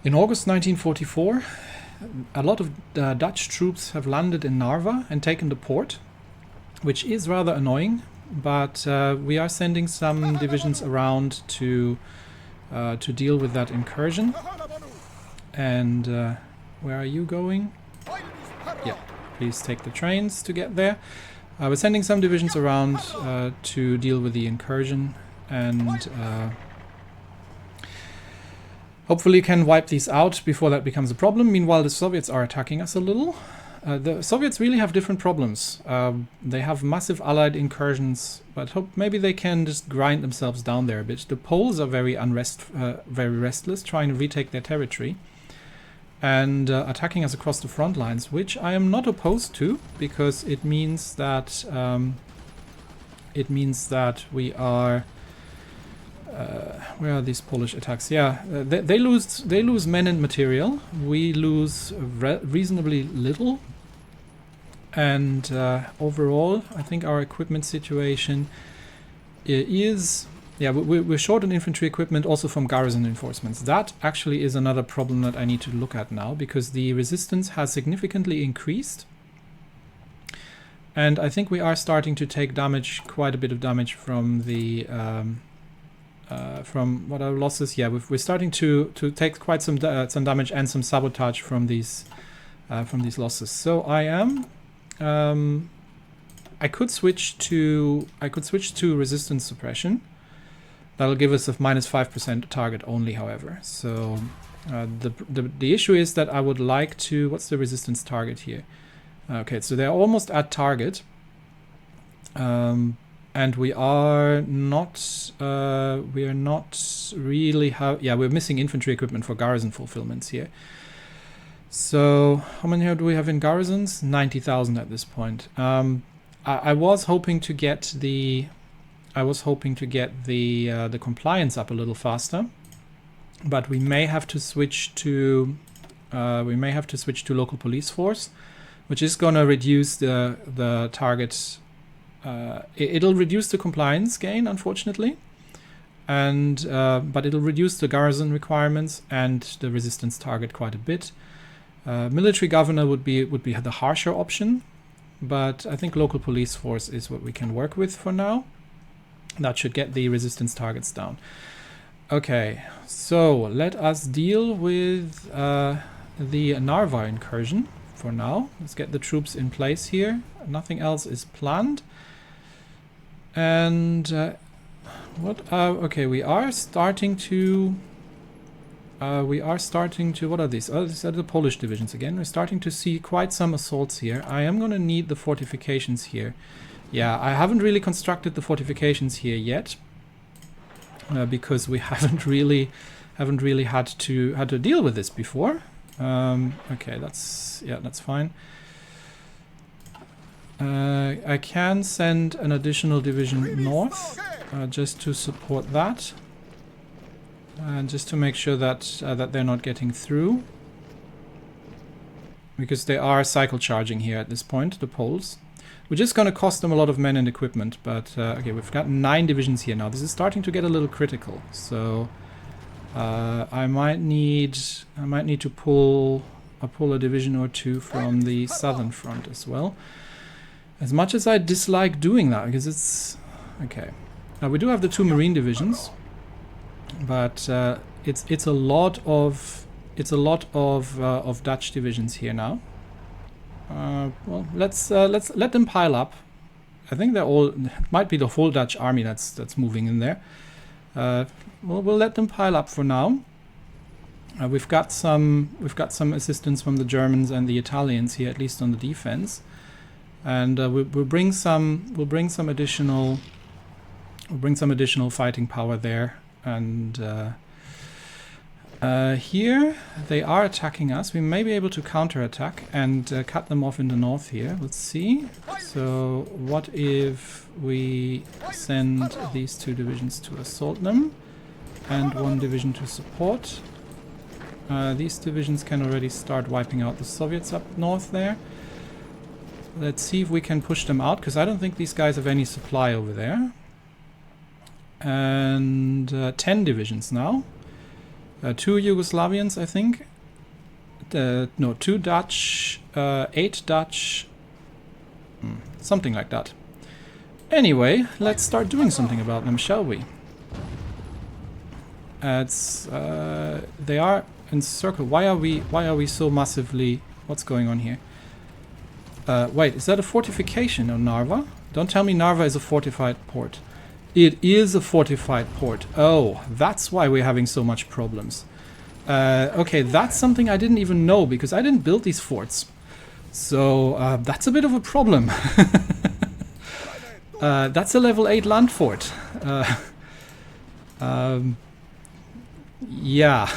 In August 1944, a lot of Dutch troops have landed in Narva and taken the port, which is rather annoying, but we are sending some divisions around to deal with that incursion. And where are you going? Yeah, please take the trains to get there. We're sending some divisions around to deal with the incursion, and hopefully can wipe these out before that becomes a problem. Meanwhile, the Soviets are attacking us a little. The Soviets really have different problems. They have massive allied incursions, but maybe they can just grind themselves down there a bit. The Poles are very restless, trying to retake their territory and attacking us across the front lines, which I am not opposed to, because it means that we are. Where are these Polish attacks? Yeah, they lose men and material. We lose reasonably little, and overall, I think our equipment situation is. Yeah, we're short on infantry equipment, also from garrison reinforcements. That actually is another problem that I need to look at now, because the resistance has significantly increased. And I think we are starting to take damage, quite a bit of damage from the... from what our losses? Yeah, we're starting to take quite some damage and some sabotage from these losses. So I am... I could switch to resistance suppression. That'll give us a -5% target only, however. So the issue is that I would like to... What's the resistance target here? Okay, so they're almost at target. And we are not really... Yeah, we're missing infantry equipment for garrison fulfillments here. So how many do we have in garrisons? 90,000 at this point. I was hoping to get the... the compliance up a little faster, but we may have to switch to local police force, which is going to reduce the target. It'll reduce the compliance gain, unfortunately, and but it'll reduce the garrison requirements and the resistance target quite a bit. Military governor would be the harsher option, but I think local police force is what we can work with for now. That should get the resistance targets down. Okay, so let us deal with the Narva incursion for now. Let's get the troops in place here. Nothing else is planned. And okay, we are starting to... what are these? Oh, these are the Polish divisions again. We're starting to see quite some assaults here. I am going to need the fortifications here. Yeah, I haven't really constructed the fortifications here yet, because we haven't really had to deal with this before. Okay, that's fine. I can send an additional division north, just to support that, and just to make sure that that they're not getting through, because they are cycle charging here at this point, the Poles. Which is going to cost them a lot of men and equipment, but okay, we've got 9 divisions here now. This is starting to get a little critical, so I might need to pull a division or two from the southern front as well. As much as I dislike doing that, because it's okay. Now we do have the 2 Marine divisions, but it's a lot of Dutch divisions here now. Well, let's let them pile up. I think they're all... It might be the whole Dutch army that's moving in there. We'll let them pile up for now. We've got some assistance from the Germans and the Italians here, at least on the defense, and we'll bring some additional fighting power there. And here they are attacking us. We may be able to counterattack and cut them off in the north here. Let's see. So what if we send these 2 divisions to assault them and 1 division to support? These divisions can already start wiping out the Soviets up north there. Let's see if we can push them out, because I don't think these guys have any supply over there. And 10 divisions now. 2 Yugoslavians, I think. No, 2 Dutch, 8 Dutch, something like that. Anyway, let's start doing something about them, shall we? They are encircled. Why are we so massively? What's going on here? Wait, is that a fortification on Narva? Don't tell me Narva is a fortified port. It is a fortified port. Oh, that's why we're having so much problems. Okay, that's something I didn't even know because I didn't build these forts. So that's a bit of a problem. That's a level 8 land fort. Yeah.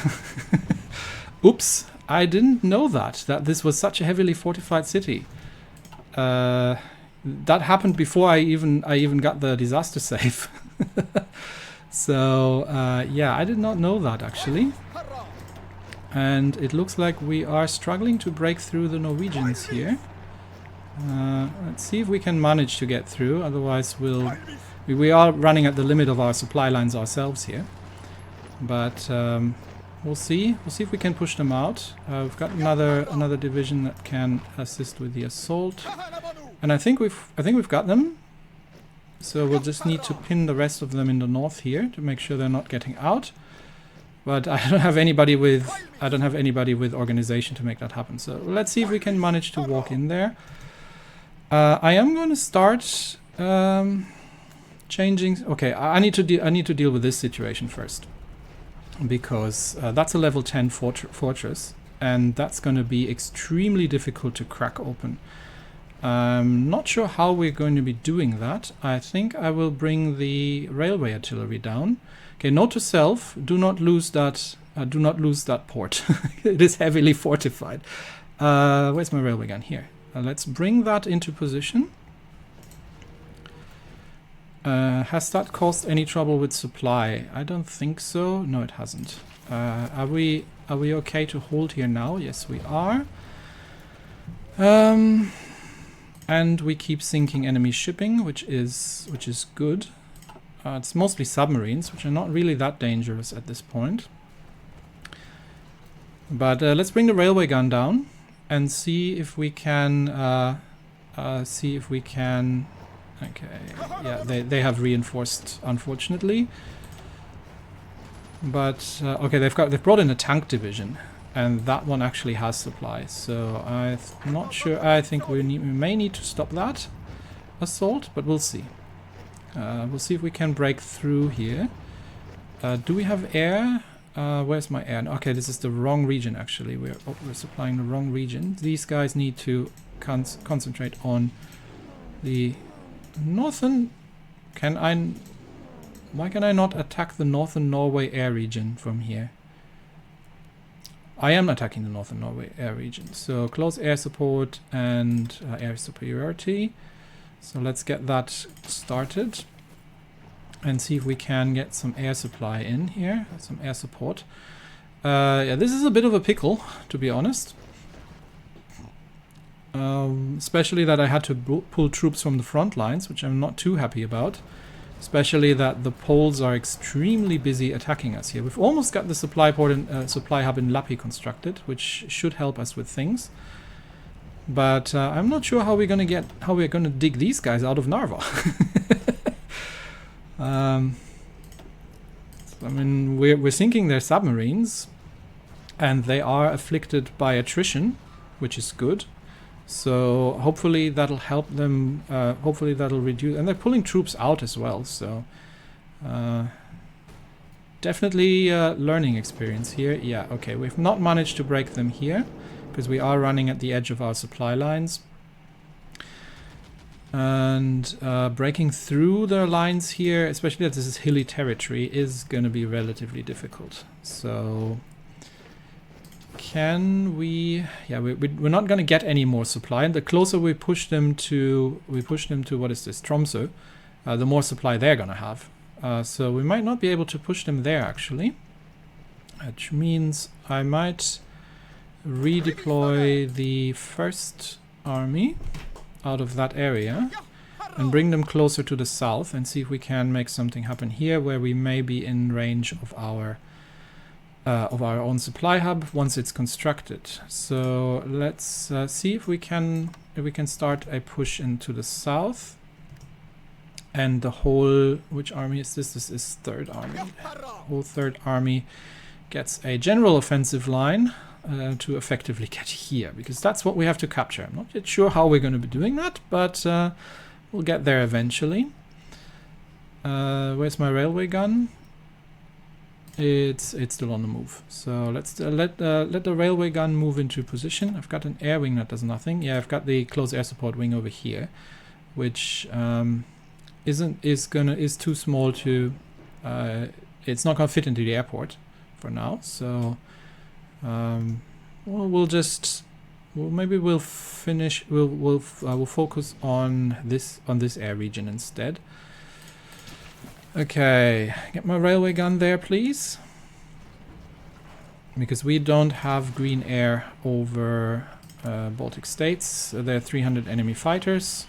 Oops, I didn't know that this was such a heavily fortified city. That happened before I even got the disaster save. So yeah, I did not know that actually. And it looks like we are struggling to break through the Norwegians here. Let's see if we can manage to get through. Otherwise, we are running at the limit of our supply lines ourselves here. But we'll see. We'll see if we can push them out. We've got another division that can assist with the assault, and I think we've got them. So we'll just need to pin the rest of them in the north here to make sure they're not getting out. But I don't have anybody with organization to make that happen. So let's see if we can manage to walk in there. I am going to start changing. Okay, I need to deal with this situation first, because that's a level 10 fortress, and that's going to be extremely difficult to crack open. I'm not sure how we're going to be doing that. I think I will bring the railway artillery down. Okay, note to self: do not lose that. Do not lose that port. It is heavily fortified. Where's my railway gun? Here. Let's bring that into position. Has that caused any trouble with supply? I don't think so. No, it hasn't. Are we okay to hold here now? Yes, we are. And we keep sinking enemy shipping, which is good. It's mostly submarines, which are not really that dangerous at this point. But let's bring the railway gun down and see if we can. Okay, yeah, they have reinforced, unfortunately. But okay, they've brought in a tank division, and that one actually has supplies. So I'm not sure. I think we may need to stop that assault, but we'll see. We'll see if we can break through here. Do we have air? Where's my air? Okay, this is the wrong region actually. We're supplying the wrong region. These guys need to concentrate on the northern. Why can I not attack the northern Norway air region from here? I am attacking the northern Norway air region. So close air support and air superiority. So let's get that started and see if we can get some air supply in here, some air support. Yeah, this is a bit of a pickle, to be honest. Especially that I had to pull troops from the front lines, which I'm not too happy about. Especially that the Poles are extremely busy attacking us here. We've almost got the supply port and supply hub in Lappi constructed, which should help us with things. But I'm not sure how we're gonna dig these guys out of Narva. I mean, we're sinking their submarines, and they are afflicted by attrition, which is good. So hopefully that'll help them. Hopefully that'll reduce, and they're pulling troops out as well. So definitely learning experience here. Yeah, okay, we've not managed to break them here because we are running at the edge of our supply lines. And breaking through their lines here, especially that this is hilly territory, is going to be relatively difficult. So can we? Yeah, we're not going to get any more supply. And the closer we push them to, what is this, Tromsø, the more supply they're going to have. So we might not be able to push them there actually, which means I might redeploy the first army out of that area and bring them closer to the south and see if we can make something happen here where we may be in range of our of our own supply hub once it's constructed. So let's see if we can start a push into the south. And the whole, which army is this? This is Third Army. The whole Third Army gets a general offensive line to effectively get here, because that's what we have to capture. I'm not yet sure how we're going to be doing that, but we'll get there eventually. Where's my railway gun? It's still on the move. So let's let the railway gun move into position. I've got an air wing that does nothing. Yeah, I've got the close air support wing over here, which is too small to. It's not gonna fit into the airport for now. So we'll focus on this air region instead. Okay, get my railway gun there, please. Because we don't have green air over Baltic states. There are 300 enemy fighters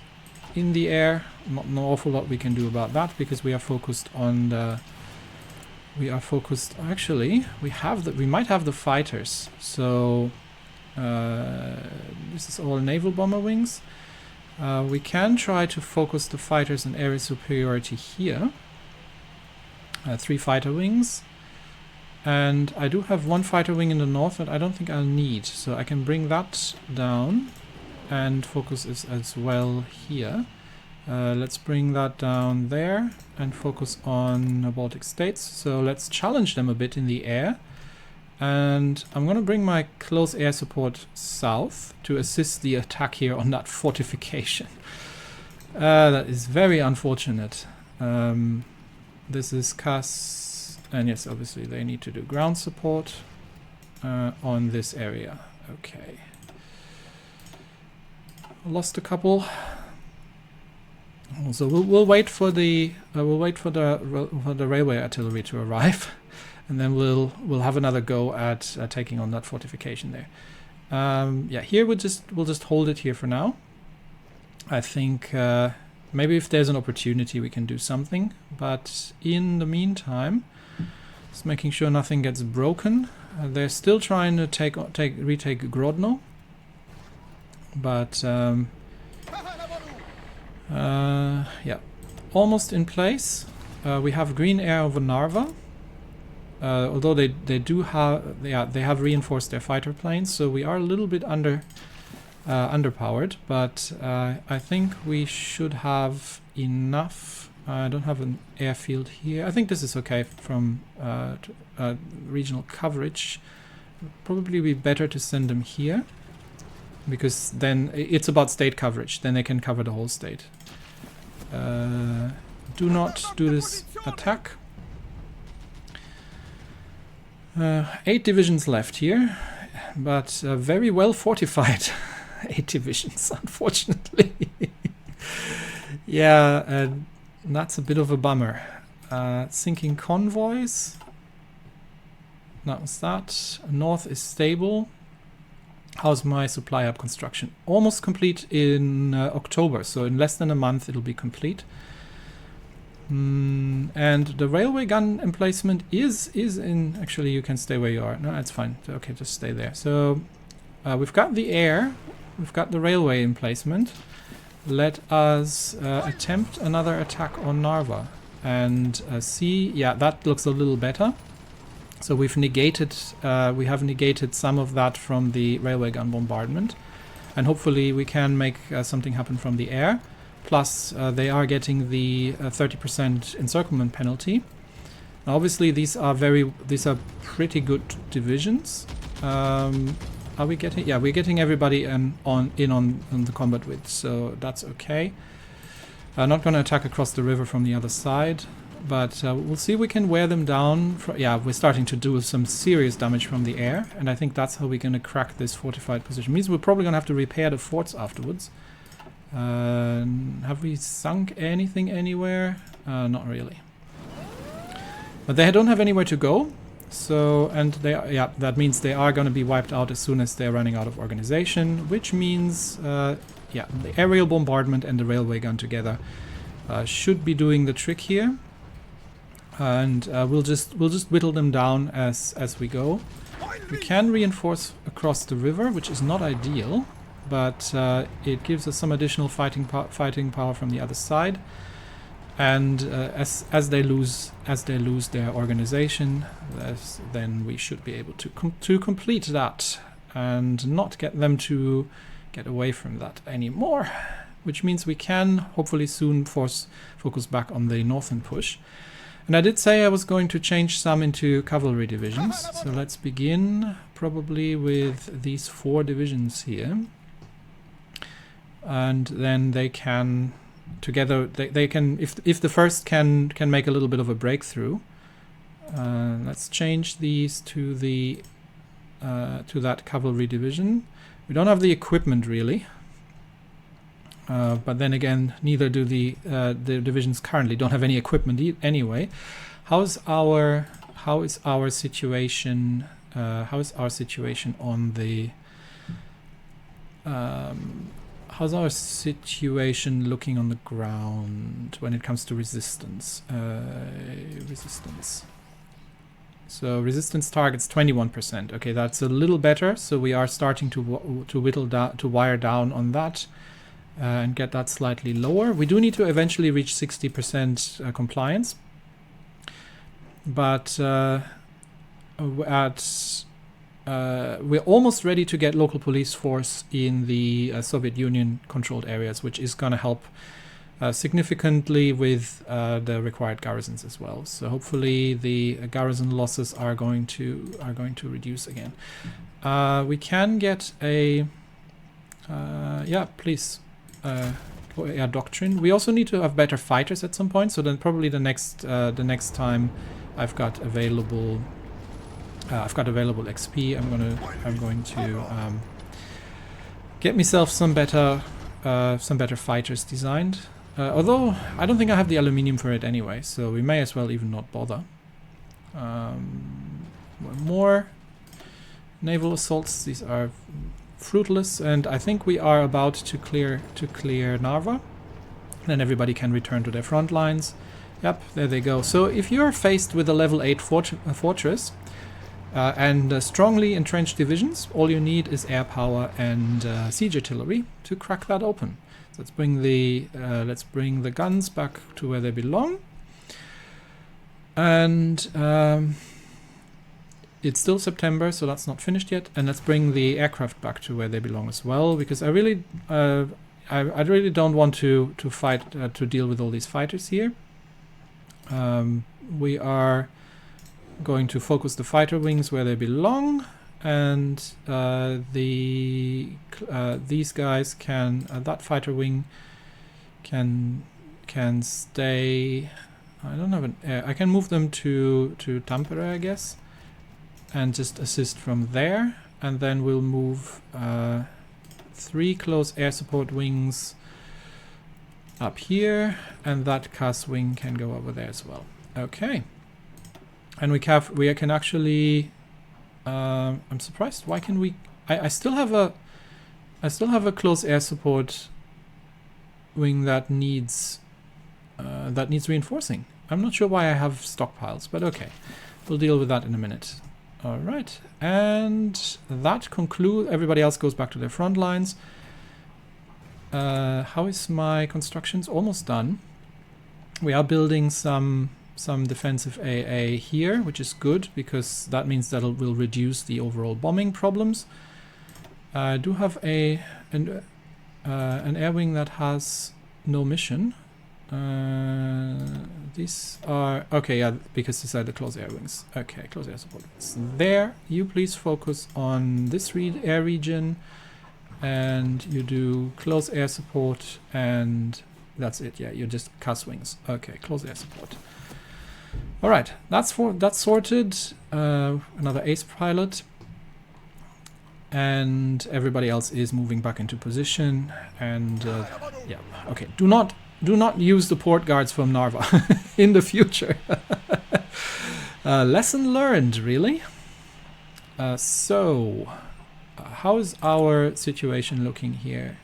in the air. Not an awful lot we can do about that, because we are focused on the. Actually, we might have the fighters. So this is all naval bomber wings. We can try to focus the fighters and area superiority here. 3 fighter wings, and I do have 1 fighter wing in the north that I don't think I'll need, so I can bring that down and focus as well here. Let's bring that down there and focus on the Baltic states. So let's challenge them a bit in the air, and I'm going to bring my close air support south to assist the attack here on that fortification. That is very unfortunate. This is CAS, and yes, obviously they need to do ground support on this area. Okay, lost a couple. So we'll wait for the railway artillery to arrive, and then we'll have another go at taking on that fortification there. Yeah, here we'll just hold it here for now. I think. Maybe if there's an opportunity we can do something, but in the meantime, just making sure nothing gets broken. They're still trying to retake Grodno, but yeah, almost in place. We have green air over Narva, although they have reinforced their fighter planes, so we are a little bit underpowered, but I think we should have enough. I don't have an airfield here. I think this is okay from regional coverage. Probably be better to send them here, because then it's about state coverage. Then they can cover the whole state. Do not do this attack. 8 divisions left here, but very well fortified. 8 divisions, unfortunately. Yeah, that's a bit of a bummer. Sinking convoys. That was that. North is stable. How's my supply hub construction? Almost complete in October, so in less than a month it'll be complete. And the railway gun emplacement is in. Actually, you can stay where you are. No, that's fine. Okay, just stay there. So we've got the air. We've got the railway emplacement. Let us attempt another attack on Narva and see. Yeah, that looks a little better. So we have negated some of that from the railway gun bombardment, and hopefully we can make something happen from the air. Plus, they are getting the 30% encirclement penalty. Now, obviously, these are pretty good divisions. Are we getting? Yeah, we're getting everybody on the combat width, so that's okay. Not going to attack across the river from the other side, but we'll see if we can wear them down. Yeah, we're starting to do some serious damage from the air, and I think that's how we're going to crack this fortified position. Means we're probably going to have to repair the forts afterwards. Have we sunk anything anywhere? Not really. But they don't have anywhere to go. So, and that means they are going to be wiped out as soon as they're running out of organization, which means, yeah, the aerial bombardment and the railway gun together should be doing the trick here. and we'll just whittle them down as we go. We can reinforce across the river, which is not ideal, but it gives us some additional fighting power from the other side. And as they lose their organization, then we should be able to complete that and not get them to get away from that anymore. Which means we can hopefully soon focus back on the northern push. And I did say I was going to change some into cavalry divisions. So let's begin probably with these 4 divisions here. And then they can together they can, if the first can make a little bit of a breakthrough. Let's change these to the to that cavalry division. We don't have the equipment really. But then again, neither do the divisions currently don't have any equipment anyway. How is our situation? How is our situation on the? How's our situation looking on the ground when it comes to resistance? Resistance. So resistance targets 21%. Okay, that's a little better. So we are starting to whittle down, to wire down on that. And get that slightly lower. We do need to eventually reach 60% compliance, but we're almost ready to get local police force in the Soviet Union controlled areas, which is going to help significantly with the required garrisons as well. So hopefully the garrison losses are going to reduce again. We can get a yeah, please. Yeah, doctrine. We also need to have better fighters at some point. So then probably the next time I've got available XP, I'm going to get myself some better fighters designed. Although I don't think I have the aluminium for it anyway, so we may as well even not bother. More naval assaults. These are fruitless, and I think we are about to clear Narva. Then everybody can return to their front lines. Yep, there they go. So if you're faced with a level 8 fortress and strongly entrenched divisions, all you need is air power and siege artillery to crack that open. So let's bring the guns back to where they belong. And it's still September, so that's not finished yet. And let's bring the aircraft back to where they belong as well, because I really don't want to fight to deal with all these fighters here. We are going to focus the fighter wings where they belong, and these guys can that fighter wing can stay. I don't have an air. I can move them to Tampere, I guess. And just assist from there, and then we'll move 3 close air support wings up here, and that CAS wing can go over there as well. Okay, and we can actually. I'm surprised. Why can we? I still have a close air support wing that needs reinforcing. I'm not sure why I have stockpiles, but okay, we'll deal with that in a minute. All right, and that concludes. Everybody else goes back to their front lines. How is my constructions? Almost done. We are building some defensive AA here, which is good because that means that it will reduce the overall bombing problems. I do have an air wing that has no mission. These are okay, yeah, because these are the close air wings. Okay, close air support. There, you please focus on this air region, and you do close air support, and that's it. Yeah, you're just CAS wings. Okay, close air support. All right, that's sorted. Another ace pilot, and everybody else is moving back into position. And yeah, okay. Do not use the port guards from Narva in the future. Lesson learned, really. So, how is our situation looking here?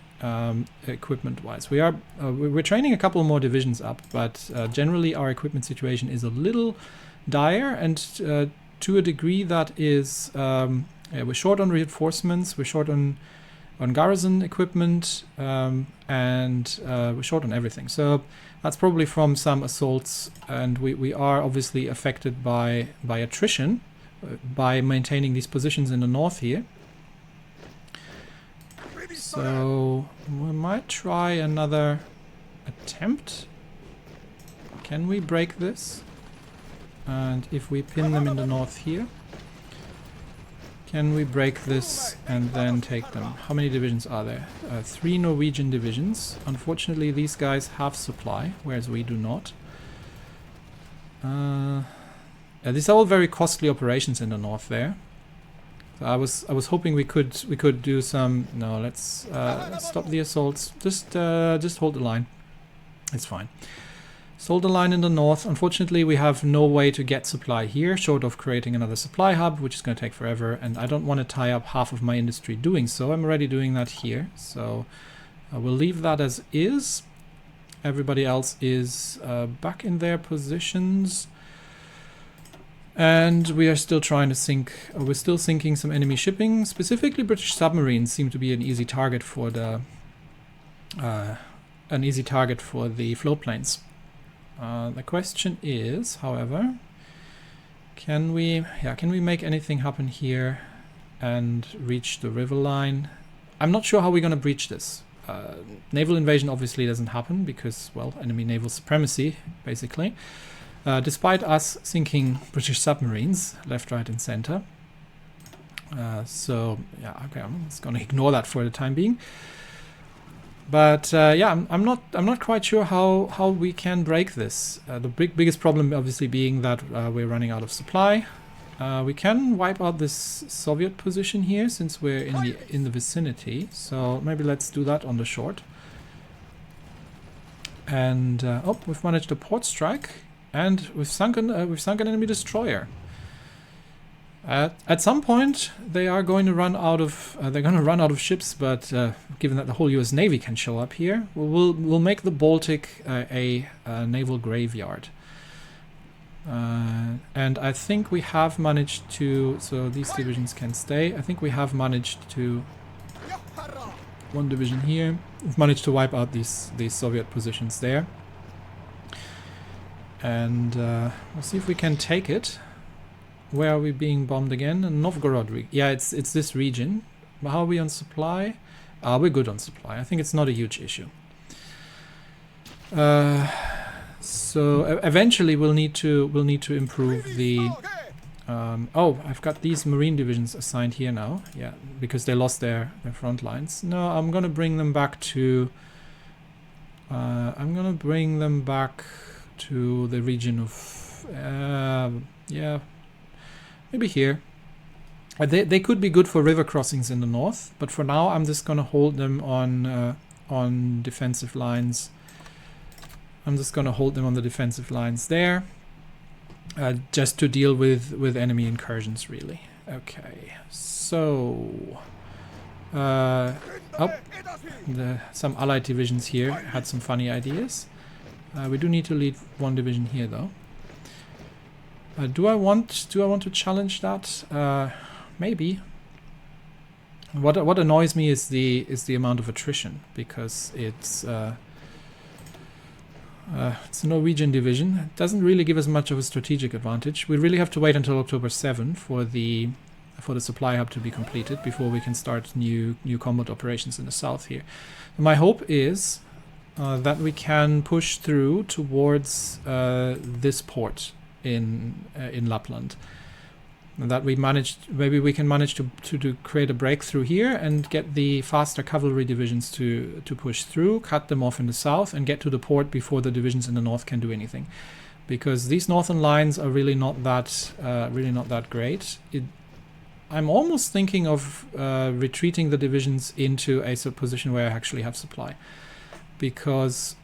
equipment-wise. We're training a couple more divisions up, but generally our equipment situation is a little dire, and to a degree that is we're short on reinforcements, we're short on garrison equipment, and we're short on everything. So that's probably from some assaults, and we are obviously affected by attrition by maintaining these positions in the north here. So we might try another attempt. Can we break this? And if we pin them in the north here, can we break this and then take them? How many divisions are there? 3 Norwegian divisions. Unfortunately, these guys have supply, whereas we do not. These are all very costly operations in the north there. So I was hoping we could do some. No, let's stop the assaults. Just hold the line. It's fine. Hold the line in the north. Unfortunately, we have no way to get supply here, short of creating another supply hub, which is going to take forever. And I don't want to tie up half of my industry doing so. I'm already doing that here, so we'll leave that as is. Everybody else is back in their positions. And we are still trying to sink, we're still sinking some enemy shipping. Specifically, British submarines seem to be an easy target for the float planes. The question is, however, can we make anything happen here and reach the river line? I'm not sure how we're going to breach this. Naval invasion obviously doesn't happen because, well, enemy naval supremacy, basically. Despite us sinking British submarines left, right, and center. So yeah, okay, I'm just going to ignore that for the time being. But yeah, I'm not quite sure how we can break this. The biggest problem obviously being that we're running out of supply. We can wipe out this Soviet position here since we're in the vicinity. So maybe let's do that on the short. And oh, we've managed a port strike. And we've sunk an enemy destroyer. At some point, they are going to run out of ships. But given that the whole U.S. Navy can show up here, we'll make the Baltic a naval graveyard. And I think we have managed to. So these divisions can stay. I think we have managed to. One division here. We've managed to wipe out these Soviet positions there. And we'll see if we can take it. Where are we being bombed again? Novgorod. Yeah, it's this region. But how are we on supply? We're good on supply. I think it's not a huge issue. So eventually we'll need to improve the. Oh, I've got these marine divisions assigned here now. Yeah, because they lost their front lines. No, I'm gonna bring them back to. I'm gonna bring them back to the region of yeah, maybe here. They could be good for river crossings in the north, but for now I'm just gonna hold them on defensive lines. I'm just gonna hold them on the defensive lines there, just to deal with enemy incursions, really. Okay, so some allied divisions here had some funny ideas. We do need to lead one division here, though. Do I want to challenge that? Maybe. What annoys me is the amount of attrition, because it's a Norwegian division. It doesn't really give us much of a strategic advantage. We really have to wait until October 7 for the supply hub to be completed before we can start new combat operations in the south here. My hope is that we can push through towards this port in Lapland, and that maybe we can manage to create a breakthrough here and get the faster cavalry divisions to push through, cut them off in the south, and get to the port before the divisions in the north can do anything, because these northern lines are really not that great. I'm almost thinking of retreating the divisions into a position where I actually have supply. Because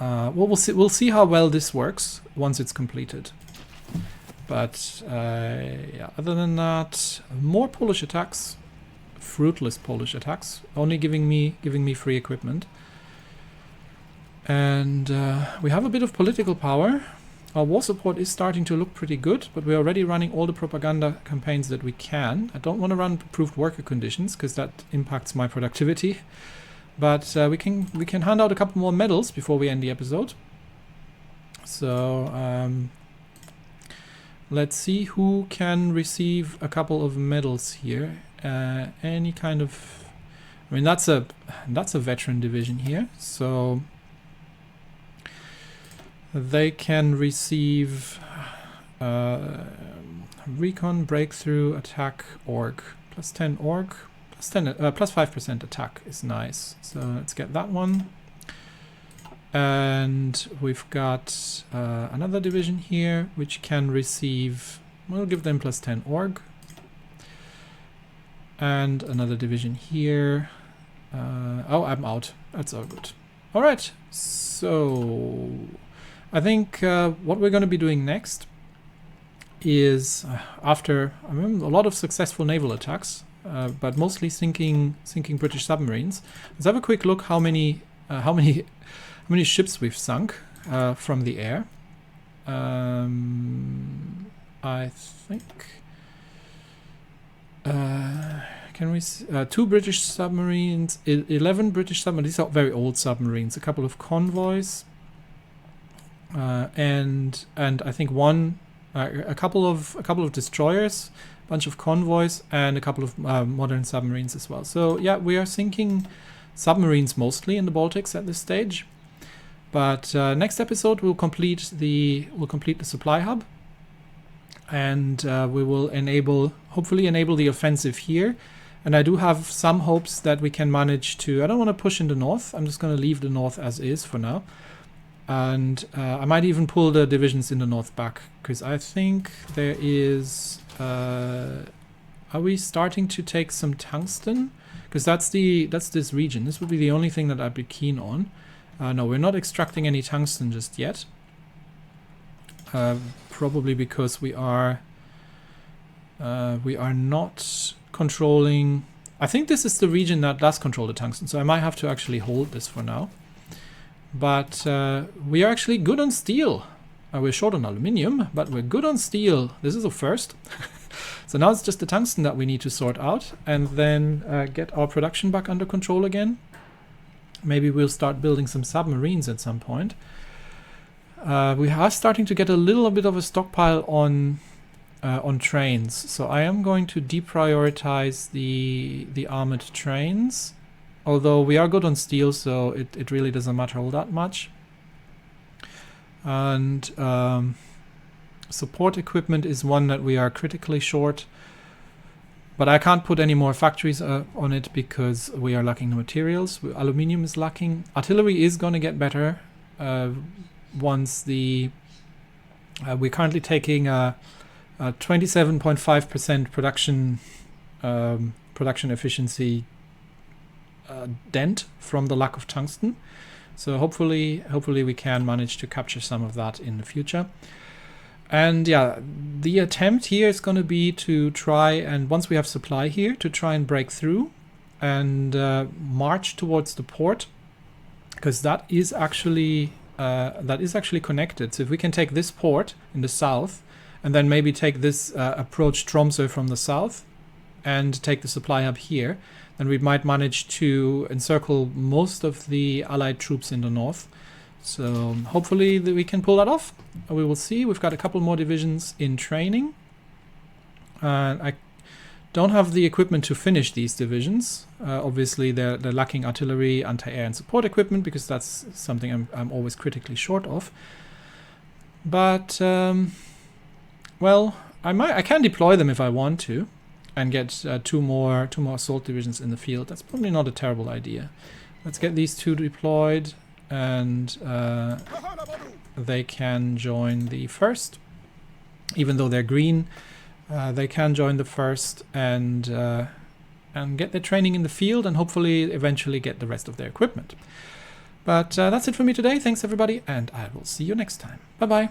well, we'll see how well this works once it's completed. But yeah, other than that, more Polish attacks. fruitless Polish attacks, only giving me free equipment. And we have a bit of political power. Our war support is starting to look pretty good, but we're already running all the propaganda campaigns that we can. I don't want to run improved worker conditions because that impacts my productivity. But we can hand out a couple more medals before we end the episode. So let's see who can receive a couple of medals here. Any kind of, I mean, that's a veteran division here, so they can receive recon, breakthrough, attack, org, plus 10 org, plus 5% attack is nice. So let's get that one. And we've got another division here which can receive, we'll give them plus 10 org. And another division here. Oh, I'm out. That's all good. All right. So I think what we're going to be doing next is after a lot of successful naval attacks, but mostly sinking British submarines. Let's have a quick look how many ships we've sunk from the air. I think can we 2 British submarines, 11 British submarines. These are very old submarines. A couple of convoys, and I think a couple of destroyers, a bunch of convoys, and a couple of modern submarines as well. So yeah, we are sinking submarines mostly in the Baltics at this stage. But next episode we'll complete the supply hub, and we will hopefully enable the offensive here. And I do have some hopes that we can manage to. I don't want to push in the north. I'm just going to leave the north as is for now. And I might even pull the divisions in the north back, because I think there is. Are we starting to take some tungsten? Because that's this region. This would be the only thing that I'd be keen on. No, we're not extracting any tungsten just yet. Probably because we are not controlling. I think this is the region that does control the tungsten, so I might have to actually hold this for now. But we are actually good on steel. We're short on aluminium, but we're good on steel. This is a first. So now it's just the tungsten that we need to sort out, and then get our production back under control again. Maybe we'll start building some submarines at some point. We are starting to get a little bit of a stockpile on trains, so I am going to deprioritize the armored trains. Although we are good on steel, so it really doesn't matter all that much. And support equipment is one that we are critically short. But I can't put any more factories on it because we are lacking the materials. Aluminium is lacking. Artillery is going to get better once the... we're currently taking a 27.5% production efficiency dent from the lack of tungsten. So hopefully we can manage to capture some of that in the future. And yeah, the attempt here is going to be to try, and once we have supply here, to try and break through and march towards the port, because that is actually connected. So if we can take this port in the south and then maybe take this approach Tromsø from the south and take the supply hub here, then we might manage to encircle most of the Allied troops in the north. So hopefully we can pull that off. We will see. We've got a couple more divisions in training. I don't have the equipment to finish these divisions. Obviously they're lacking artillery, anti-air and support equipment, because that's something I'm always critically short of. But well, I can deploy them if I want to and get two more assault divisions in the field. That's probably not a terrible idea. Let's get these 2 deployed, and they can join the first. Even though they're green, they can join the first and get their training in the field, and hopefully eventually get the rest of their equipment. But that's it for me today. Thanks everybody, and I will see you next time. Bye bye.